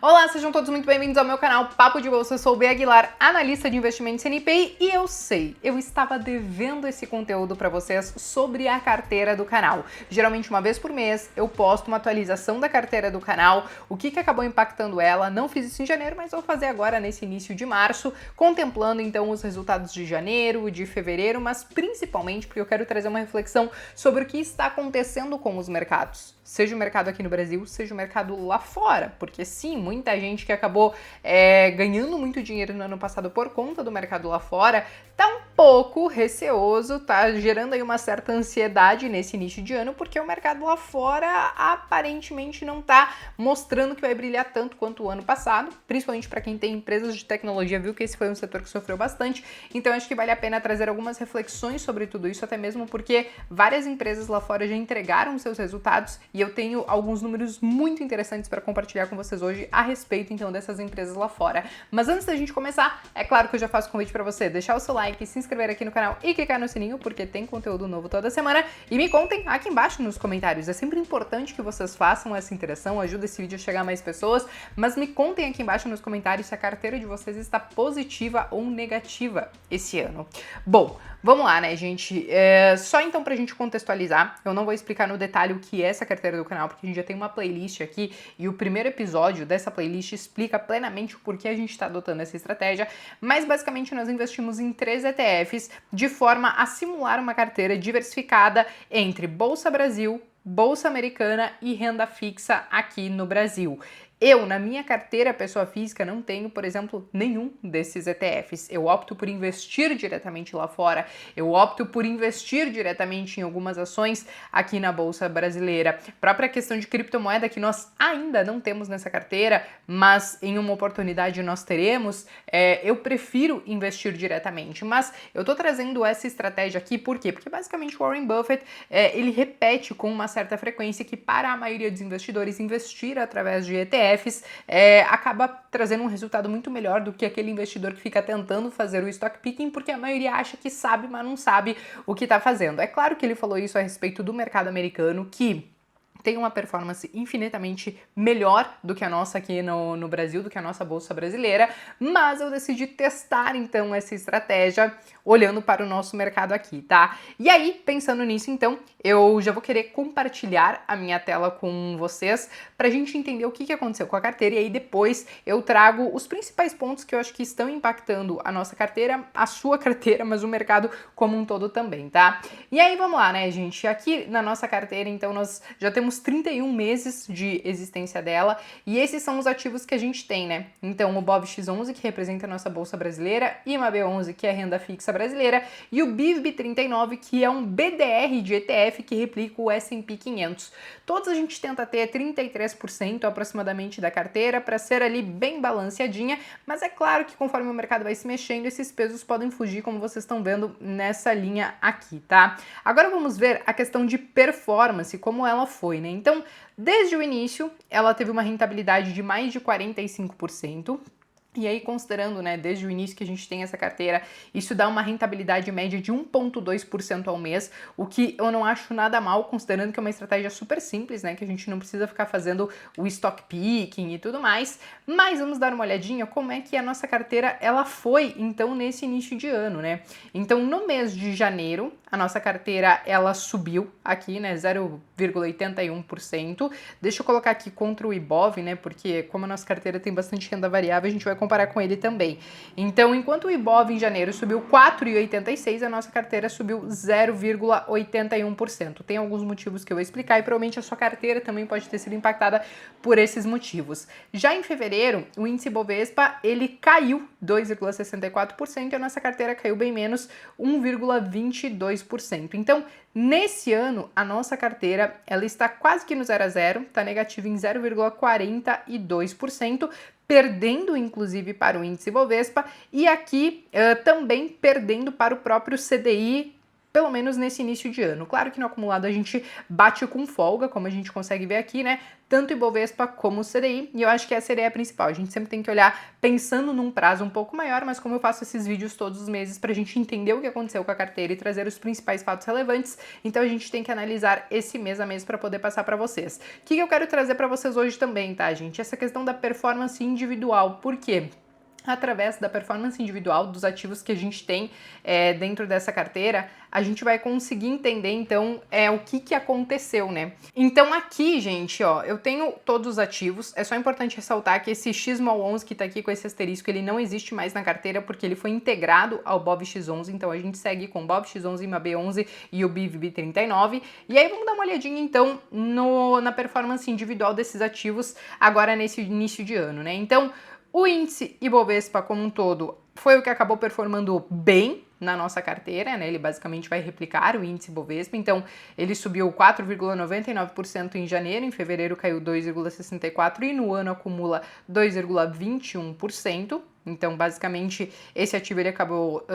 Olá, sejam todos muito bem-vindos ao meu canal Papo de Bolsa. Eu sou o B. Aguilar, analista de investimentos CNPI, e eu sei, eu estava devendo esse conteúdo para vocês sobre a carteira do canal. Geralmente uma vez por mês eu posto uma atualização da carteira do canal, o que acabou impactando ela. Não fiz isso em janeiro, mas vou fazer agora nesse início de março, contemplando então os resultados de janeiro, de fevereiro, mas principalmente porque eu quero trazer uma reflexão sobre o que está acontecendo com os mercados. Seja o mercado aqui no Brasil, seja o mercado lá fora, porque sim, muita gente que acabou ganhando muito dinheiro no ano passado por conta do mercado lá fora, tá um pouco receoso, tá gerando aí uma certa ansiedade nesse início de ano, porque o mercado lá fora aparentemente não tá mostrando que vai brilhar tanto quanto o ano passado, principalmente para quem tem empresas de tecnologia, viu que esse foi um setor que sofreu bastante. Então acho que vale a pena trazer algumas reflexões sobre tudo isso, até mesmo porque várias empresas lá fora já entregaram seus resultados e eu tenho alguns números muito interessantes para compartilhar com vocês hoje a respeito então dessas empresas lá fora. Mas antes da gente começar, é claro que eu já faço convite para você deixar o seu like, se inscrever aqui no canal e clicar no sininho, porque tem conteúdo novo toda semana. E me contem aqui embaixo nos comentários. É sempre importante que vocês façam essa interação, ajuda esse vídeo a chegar a mais pessoas, mas me contem aqui embaixo nos comentários se a carteira de vocês está positiva ou negativa esse ano. Bom, vamos lá, né, gente? Só então pra gente contextualizar, eu não vou explicar no detalhe o que é essa carteira do canal, porque a gente já tem uma playlist aqui e o primeiro episódio dessa playlist explica plenamente o porquê a gente está adotando essa estratégia, mas basicamente nós investimos em 3 ETFs de forma a simular uma carteira diversificada entre Bolsa Brasil, Bolsa Americana e renda fixa aqui no Brasil. Eu, na minha carteira pessoa física, não tenho, por exemplo, nenhum desses ETFs. Eu opto por investir diretamente lá fora, eu opto por investir diretamente em algumas ações aqui na Bolsa Brasileira. Própria questão de criptomoeda que nós ainda não temos nessa carteira, mas em uma oportunidade nós teremos, eu prefiro investir diretamente. Mas eu tô trazendo essa estratégia aqui, por quê? Porque basicamente Warren Buffett, ele repete com uma certa frequência que para a maioria dos investidores investir através de ETFs acaba trazendo um resultado muito melhor do que aquele investidor que fica tentando fazer o stock picking, porque a maioria acha que sabe, mas não sabe o que está fazendo. É claro que ele falou isso a respeito do mercado americano, que tem uma performance infinitamente melhor do que a nossa aqui no Brasil, do que a nossa Bolsa Brasileira, mas eu decidi testar então essa estratégia olhando para o nosso mercado aqui, tá? E aí, pensando nisso, então, eu já vou querer compartilhar a minha tela com vocês pra gente entender o que aconteceu com a carteira, e aí depois eu trago os principais pontos que eu acho que estão impactando a nossa carteira, a sua carteira, mas o mercado como um todo também, tá? E aí, vamos lá, né, gente? Aqui na nossa carteira, então, nós já temos 31 meses de existência dela, e esses são os ativos que a gente tem, né? Então, o BOVX11, que representa a nossa Bolsa Brasileira, IMAB11, que é a renda fixa brasileira, e o BIVB39, que é um BDR de ETF que replica o S&P 500. Todos a gente tenta ter 33% aproximadamente da carteira para ser ali bem balanceadinha, mas é claro que conforme o mercado vai se mexendo, esses pesos podem fugir, como vocês estão vendo nessa linha aqui, tá? Agora vamos ver a questão de performance, como ela foi, né? Então, desde o início, ela teve uma rentabilidade de mais de 45%. E aí, considerando, né, desde o início que a gente tem essa carteira, isso dá uma rentabilidade média de 1,2% ao mês, o que eu não acho nada mal, considerando que é uma estratégia super simples, né, que a gente não precisa ficar fazendo o stock picking e tudo mais. Mas vamos dar uma olhadinha como é que a nossa carteira, ela foi, então, nesse início de ano, né? Então, no mês de janeiro, a nossa carteira, ela subiu aqui, né, 0,81%. Deixa eu colocar aqui contra o Ibov, né, porque como a nossa carteira tem bastante renda variável, a gente vai comparar com ele também. Então, enquanto o Ibov em janeiro subiu 4,86%, a nossa carteira subiu 0,81%. Tem alguns motivos que eu vou explicar e provavelmente a sua carteira também pode ter sido impactada por esses motivos. Já em fevereiro, o índice Bovespa, ele caiu 2,64% e a nossa carteira caiu bem menos, 1,22%. Então, nesse ano, a nossa carteira, ela está quase que no 0 a 0, está negativa em 0,42%, perdendo inclusive para o índice Bovespa e aqui também perdendo para o próprio CDI pelo menos nesse início de ano. Claro que no acumulado a gente bate com folga, como a gente consegue ver aqui, né? Tanto o Ibovespa como o CDI, e eu acho que essa é a ideia principal. A gente sempre tem que olhar pensando num prazo um pouco maior, mas como eu faço esses vídeos todos os meses pra gente entender o que aconteceu com a carteira e trazer os principais fatos relevantes, então a gente tem que analisar esse mês a mês para poder passar para vocês. O que eu quero trazer para vocês hoje também, tá, gente? Essa questão da performance individual. Por quê? Através da performance individual dos ativos que a gente tem dentro dessa carteira, a gente vai conseguir entender, então, o que aconteceu, né? Então, aqui, gente, ó, eu tenho todos os ativos. É só importante ressaltar que esse XMOL11 que tá aqui com esse asterisco, ele não existe mais na carteira porque ele foi integrado ao BOVX11. Então, a gente segue com BOVX11, IMAB11 e o BIVB39. E aí, vamos dar uma olhadinha, então, na performance individual desses ativos agora nesse início de ano, né? Então, o índice Ibovespa como um todo foi o que acabou performando bem na nossa carteira, né? Ele basicamente vai replicar o índice Ibovespa, então ele subiu 4,99% em janeiro, em fevereiro caiu 2,64% e no ano acumula 2,21%. Então, basicamente, esse ativo ele acabou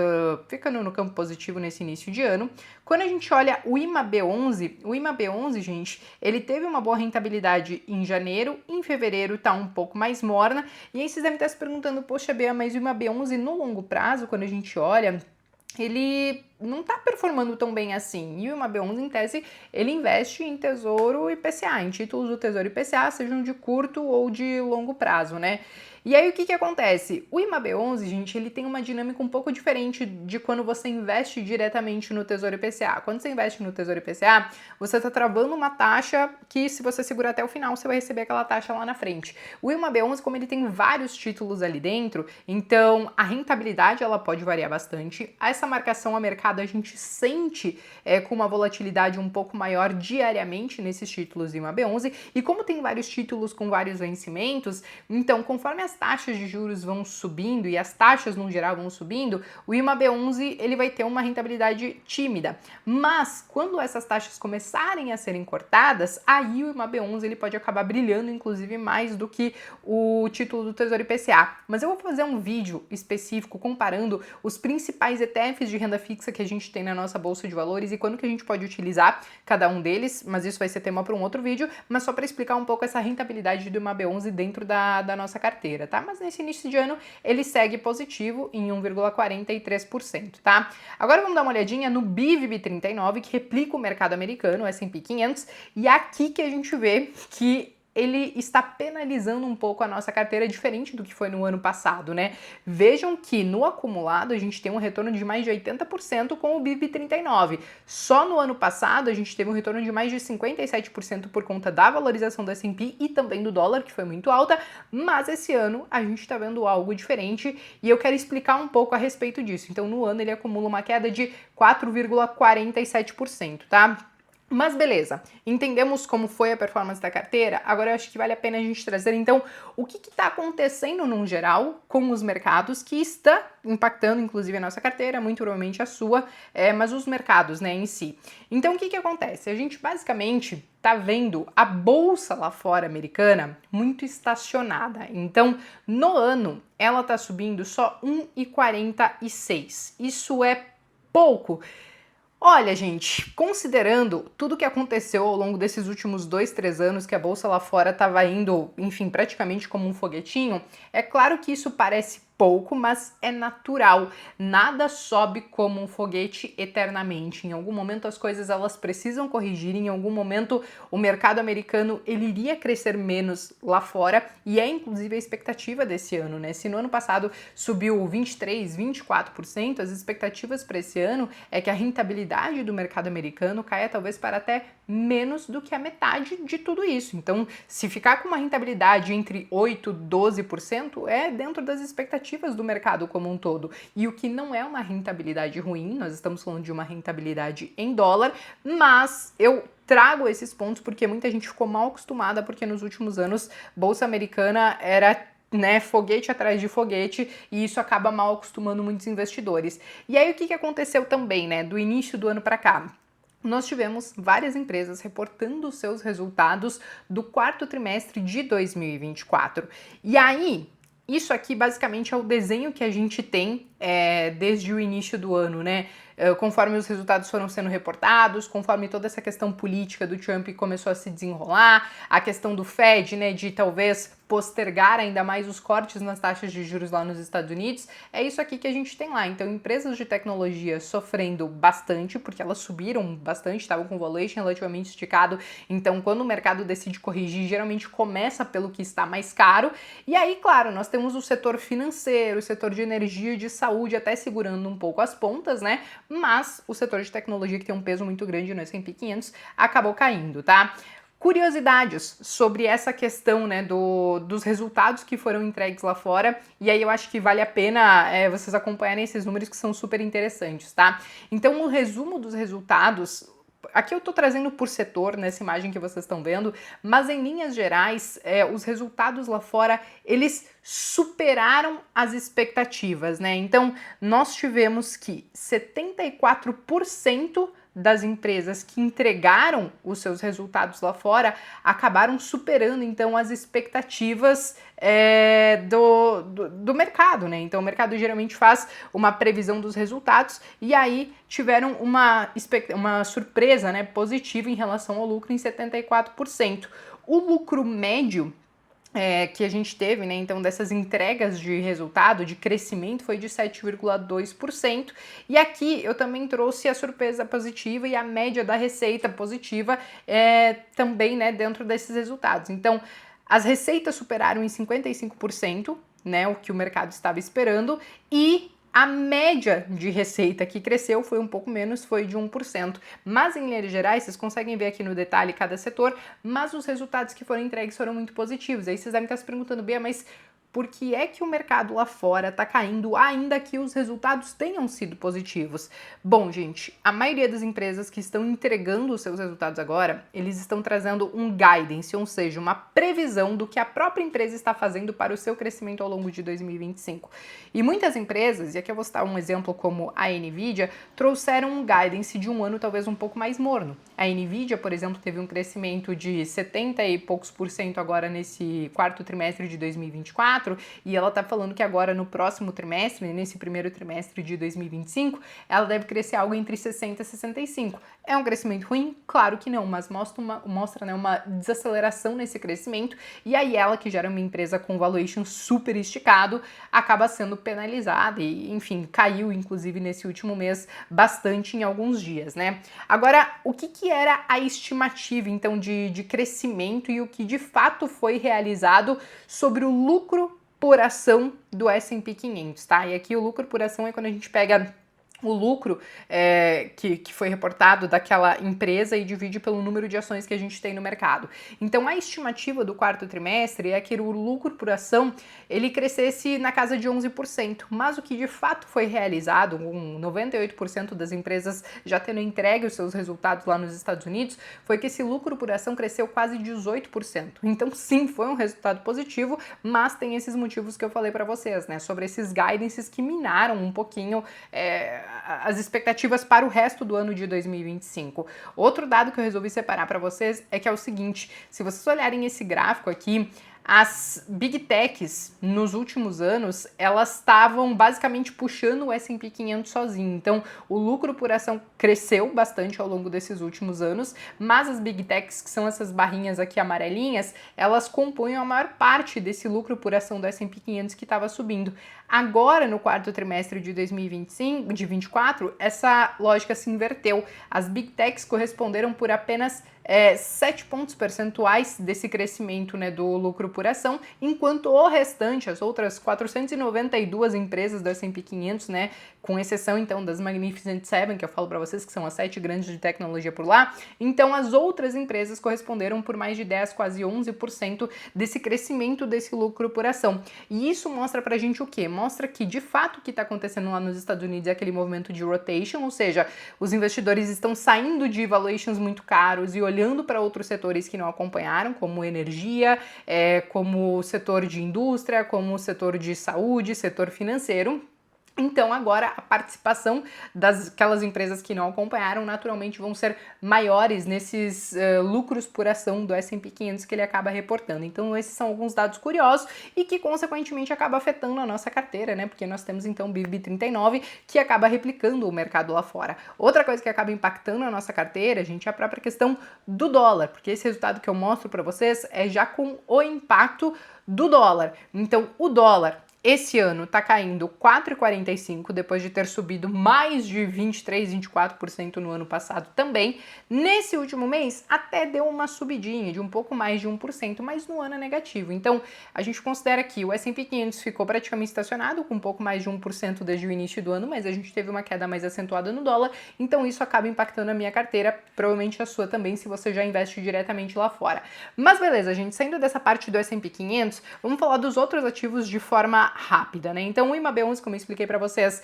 ficando no campo positivo nesse início de ano. Quando a gente olha o IMAB11, gente, ele teve uma boa rentabilidade em janeiro, em fevereiro tá um pouco mais morna. E aí vocês devem estar se perguntando, poxa, Bea, mas o IMAB11 no longo prazo, quando a gente olha, ele não tá performando tão bem assim. E o IMAB11, em tese, ele investe em Tesouro IPCA, em títulos do Tesouro IPCA, sejam de curto ou de longo prazo, né? E aí, o que acontece? O IMAB11, gente, ele tem uma dinâmica um pouco diferente de quando você investe diretamente no Tesouro IPCA. Quando você investe no Tesouro IPCA, você está travando uma taxa que, se você segurar até o final, você vai receber aquela taxa lá na frente. O IMAB11, como ele tem vários títulos ali dentro, então a rentabilidade ela pode variar bastante. Essa marcação a mercado a gente sente com uma volatilidade um pouco maior diariamente nesses títulos do IMAB11. E como tem vários títulos com vários vencimentos, então conforme as taxas de juros vão subindo e as taxas no geral vão subindo, o IMAB11 ele vai ter uma rentabilidade tímida. Mas quando essas taxas começarem a serem cortadas, aí o IMAB11 ele pode acabar brilhando, inclusive mais do que o título do Tesouro IPCA. Mas eu vou fazer um vídeo específico comparando os principais ETFs de renda fixa que a gente tem na nossa bolsa de valores e quando que a gente pode utilizar cada um deles, mas isso vai ser tema para um outro vídeo, mas só para explicar um pouco essa rentabilidade do IMAB11 dentro da nossa carteira, tá? Mas nesse início de ano ele segue positivo em 1,43%, tá? Agora vamos dar uma olhadinha no BIVB39, que replica o mercado americano, o S&P 500, e aqui que a gente vê que ele está penalizando um pouco a nossa carteira, diferente do que foi no ano passado, né? Vejam que no acumulado a gente tem um retorno de mais de 80% com o BIVB39. Só no ano passado a gente teve um retorno de mais de 57% por conta da valorização do S&P e também do dólar, que foi muito alta, mas esse ano a gente está vendo algo diferente e eu quero explicar um pouco a respeito disso. Então no ano ele acumula uma queda de 4,47%, tá? Mas beleza, entendemos como foi a performance da carteira, agora eu acho que vale a pena a gente trazer então o que está acontecendo no geral com os mercados que está impactando inclusive a nossa carteira, muito provavelmente a sua, mas os mercados, né, em si. Então o que acontece? A gente basicamente tá vendo a bolsa lá fora americana muito estacionada, então no ano ela tá subindo só 1,46, isso é pouco. Olha, gente, considerando tudo que aconteceu ao longo desses últimos 2, 3 anos que a bolsa lá fora estava indo, enfim, praticamente como um foguetinho, é claro que isso parece pouco, mas é natural. Nada sobe como um foguete eternamente. Em algum momento as coisas elas precisam corrigir, em algum momento o mercado americano ele iria crescer menos lá fora e é inclusive a expectativa desse ano, né? Se no ano passado subiu 23, 24%, as expectativas para esse ano é que a rentabilidade do mercado americano caia talvez para até menos do que a metade de tudo isso. Então, se ficar com uma rentabilidade entre 8 e 12%, é dentro das expectativas do mercado como um todo. E o que não é uma rentabilidade ruim, nós estamos falando de uma rentabilidade em dólar, mas eu trago esses pontos porque muita gente ficou mal acostumada porque nos últimos anos bolsa americana era foguete atrás de foguete, e isso acaba mal acostumando muitos investidores. E aí o que aconteceu também, né, do início do ano para cá? Nós tivemos várias empresas reportando seus resultados do quarto trimestre de 2024. E aí, isso aqui basicamente é o desenho que a gente tem desde o início do ano, né? Conforme os resultados foram sendo reportados, conforme toda essa questão política do Trump começou a se desenrolar, a questão do Fed, né, de talvez postergar ainda mais os cortes nas taxas de juros lá nos Estados Unidos, é isso aqui que a gente tem lá. Então, empresas de tecnologia sofrendo bastante, porque elas subiram bastante, estavam com valuation relativamente esticado, então quando o mercado decide corrigir, geralmente começa pelo que está mais caro, e aí, claro, nós temos o setor financeiro, o setor de energia e de saúde até segurando um pouco as pontas, né, mas o setor de tecnologia, que tem um peso muito grande no S&P 500, acabou caindo, tá? Curiosidades sobre essa questão, né, dos resultados que foram entregues lá fora, e aí eu acho que vale a pena vocês acompanharem esses números que são super interessantes, tá? Então, o resumo dos resultados, aqui eu tô trazendo por setor, nessa imagem que vocês estão vendo, mas em linhas gerais, os resultados lá fora, eles superaram as expectativas, né? Então, nós tivemos que 74% das empresas que entregaram os seus resultados lá fora acabaram superando, então, as expectativas do mercado, né? Então, o mercado geralmente faz uma previsão dos resultados e aí tiveram uma surpresa, né, positiva em relação ao lucro em 74%. O lucro médio que a gente teve, né, então dessas entregas de resultado, de crescimento, foi de 7,2%, e aqui eu também trouxe a surpresa positiva e a média da receita positiva também, né, dentro desses resultados. Então, as receitas superaram em 55%, né, o que o mercado estava esperando, e a média de receita que cresceu foi um pouco menos, foi de 1%. Mas em linhas gerais, vocês conseguem ver aqui no detalhe cada setor, mas os resultados que foram entregues foram muito positivos. Aí vocês devem estar se perguntando, Bia, mas por que é que o mercado lá fora está caindo, ainda que os resultados tenham sido positivos? Bom, gente, a maioria das empresas que estão entregando os seus resultados agora, eles estão trazendo um guidance, ou seja, uma previsão do que a própria empresa está fazendo para o seu crescimento ao longo de 2025. E muitas empresas, e aqui eu vou citar um exemplo como a Nvidia, trouxeram um guidance de um ano talvez um pouco mais morno. A Nvidia, por exemplo, teve um crescimento de 70 e poucos por cento agora nesse quarto trimestre de 2024, e ela tá falando que agora no próximo trimestre, nesse primeiro trimestre de 2025, ela deve crescer algo entre 60 e 65. É um crescimento ruim? Claro que não, mas mostra né, uma desaceleração nesse crescimento, e aí ela, que já era uma empresa com valuation super esticado, acaba sendo penalizada e, enfim, caiu inclusive nesse último mês bastante em alguns dias, né? Agora, o que era a estimativa, então, de crescimento e o que de fato foi realizado sobre o lucro por ação do S&P 500, tá? E aqui o lucro por ação é quando a gente pega o lucro que foi reportado daquela empresa e divide pelo número de ações que a gente tem no mercado. Então, a estimativa do quarto trimestre é que o lucro por ação ele crescesse na casa de 11%, mas o que de fato foi realizado, com 98% das empresas já tendo entregue os seus resultados lá nos Estados Unidos, foi que esse lucro por ação cresceu quase 18%. Então, sim, foi um resultado positivo, mas tem esses motivos que eu falei para vocês, né, sobre esses guidances que minaram um pouquinho as expectativas para o resto do ano de 2025. Outro dado que eu resolvi separar para vocês é que é o seguinte: se vocês olharem esse gráfico aqui, as Big Techs, nos últimos anos, elas estavam basicamente puxando o S&P 500 sozinho. Então, o lucro por ação cresceu bastante ao longo desses últimos anos, mas as Big Techs, que são essas barrinhas aqui amarelinhas, elas compõem a maior parte desse lucro por ação do S&P 500 que estava subindo. Agora, no quarto trimestre de 2024, essa lógica se inverteu. As Big Techs corresponderam por apenas 7 pontos percentuais desse crescimento, né, do lucro por ação, enquanto o restante, as outras 492 empresas do S&P 500, né, com exceção então das Magnificent Seven, que eu falo para vocês que são as 7 grandes de tecnologia por lá, então as outras empresas corresponderam por mais de 10, quase 11% desse crescimento desse lucro por ação. E isso mostra pra gente o quê? Mostra que de fato o que está acontecendo lá nos Estados Unidos é aquele movimento de rotation, ou seja, os investidores estão saindo de valuations muito caros e olhando para outros setores que não acompanharam, como energia, como o setor de indústria, como o setor de saúde, setor financeiro. Então agora a participação daquelas empresas que não acompanharam naturalmente vão ser maiores nesses lucros por ação do S&P 500 que ele acaba reportando. Então esses são alguns dados curiosos e que consequentemente acaba afetando a nossa carteira, né? Porque nós temos então o BIVB39 que acaba replicando o mercado lá fora. Outra coisa que acaba impactando a nossa carteira, gente, é a própria questão do dólar, porque esse resultado que eu mostro para vocês é já com o impacto do dólar. Então o dólar esse ano está caindo 4,45 depois de ter subido mais de 23, 24% no ano passado também. Nesse último mês até deu uma subidinha de um pouco mais de 1%, mas no ano é negativo. Então a gente considera que o S&P 500 ficou praticamente estacionado com um pouco mais de 1% desde o início do ano, mas a gente teve uma queda mais acentuada no dólar, então isso acaba impactando a minha carteira, provavelmente a sua também, se você já investe diretamente lá fora. Mas beleza, gente, saindo dessa parte do S&P 500, vamos falar dos outros ativos de forma rápida, né? Então o IMAB11, como eu expliquei para vocês,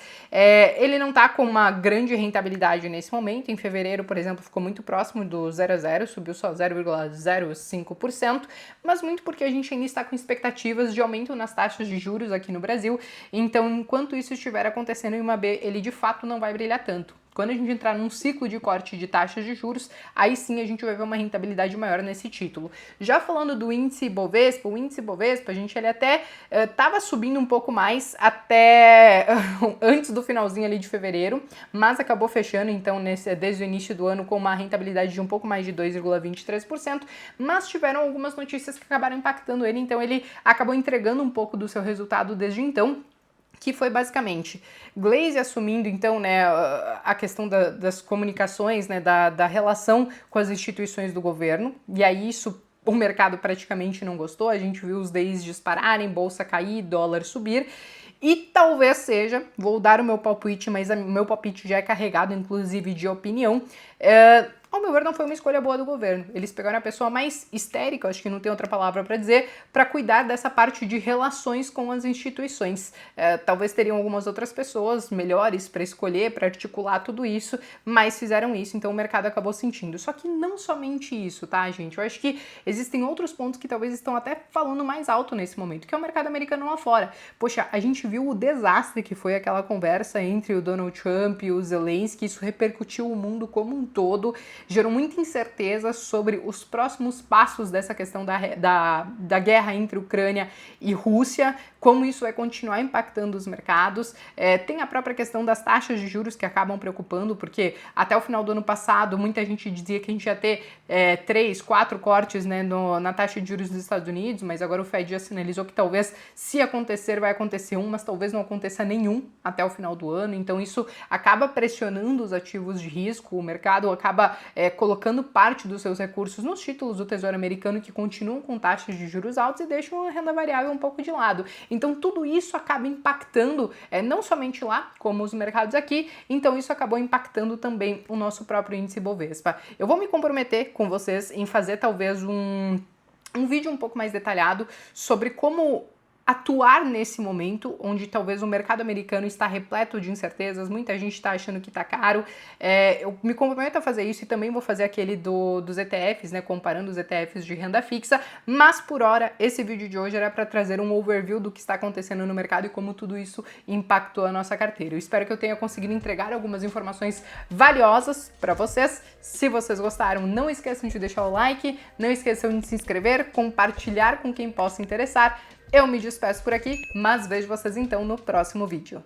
ele não tá com uma grande rentabilidade nesse momento. Em fevereiro, por exemplo, ficou muito próximo do 0 a 0, subiu só 0,05%, mas muito porque a gente ainda está com expectativas de aumento nas taxas de juros aqui no Brasil. Então, enquanto isso estiver acontecendo, o IMAB, ele de fato não vai brilhar tanto. Quando a gente entrar num ciclo de corte de taxas de juros, aí sim a gente vai ver uma rentabilidade maior nesse título. Já falando do índice Bovespa, o índice Bovespa, ele até estava subindo um pouco mais até antes do finalzinho ali de fevereiro, mas acabou fechando então desde o início do ano com uma rentabilidade de um pouco mais de 2,23%, mas tiveram algumas notícias que acabaram impactando ele, então ele acabou entregando um pouco do seu resultado desde então, que foi basicamente Glaze assumindo então, né, a questão das comunicações, né, da relação com as instituições do governo, e aí isso o mercado praticamente não gostou, a gente viu os DIs dispararem, bolsa cair, dólar subir, e talvez seja, vou dar o meu palpite, mas o meu palpite já é carregado inclusive de opinião, ao meu ver, não foi uma escolha boa do governo. Eles pegaram a pessoa mais histérica, acho que não tem outra palavra para dizer, para cuidar dessa parte de relações com as instituições. Talvez teriam algumas outras pessoas melhores para escolher, para articular tudo isso, mas fizeram isso, então o mercado acabou sentindo. Só que não somente isso, tá, gente? Eu acho que existem outros pontos que talvez estão até falando mais alto nesse momento, que é o mercado americano lá fora. Poxa, a gente viu o desastre que foi aquela conversa entre o Donald Trump e o Zelensky, isso repercutiu o mundo como um todo, gerou muita incerteza sobre os próximos passos dessa questão da guerra entre Ucrânia e Rússia, como isso vai continuar impactando os mercados. Tem a própria questão das taxas de juros que acabam preocupando, porque até o final do ano passado muita gente dizia que a gente ia ter 3, 4 cortes, né, na taxa de juros dos Estados Unidos, mas agora o Fed já sinalizou que talvez, se acontecer, vai acontecer um, mas talvez não aconteça nenhum até o final do ano, então isso acaba pressionando os ativos de risco, o mercado acaba colocando parte dos seus recursos nos títulos do Tesouro Americano que continuam com taxas de juros altos e deixam a renda variável um pouco de lado. Então tudo isso acaba impactando não somente lá, como os mercados aqui, então isso acabou impactando também o nosso próprio índice Bovespa. Eu vou me comprometer com vocês em fazer talvez um vídeo um pouco mais detalhado sobre como atuar nesse momento, onde talvez o mercado americano está repleto de incertezas, muita gente está achando que está caro. Eu me comprometo a fazer isso e também vou fazer aquele dos ETFs, né, comparando os ETFs de renda fixa, mas por hora esse vídeo de hoje era para trazer um overview do que está acontecendo no mercado e como tudo isso impactou a nossa carteira. Eu espero que eu tenha conseguido entregar algumas informações valiosas para vocês. Se vocês gostaram, não esqueçam de deixar o like, não esqueçam de se inscrever, compartilhar com quem possa interessar. Eu me despeço por aqui, mas vejo vocês então no próximo vídeo.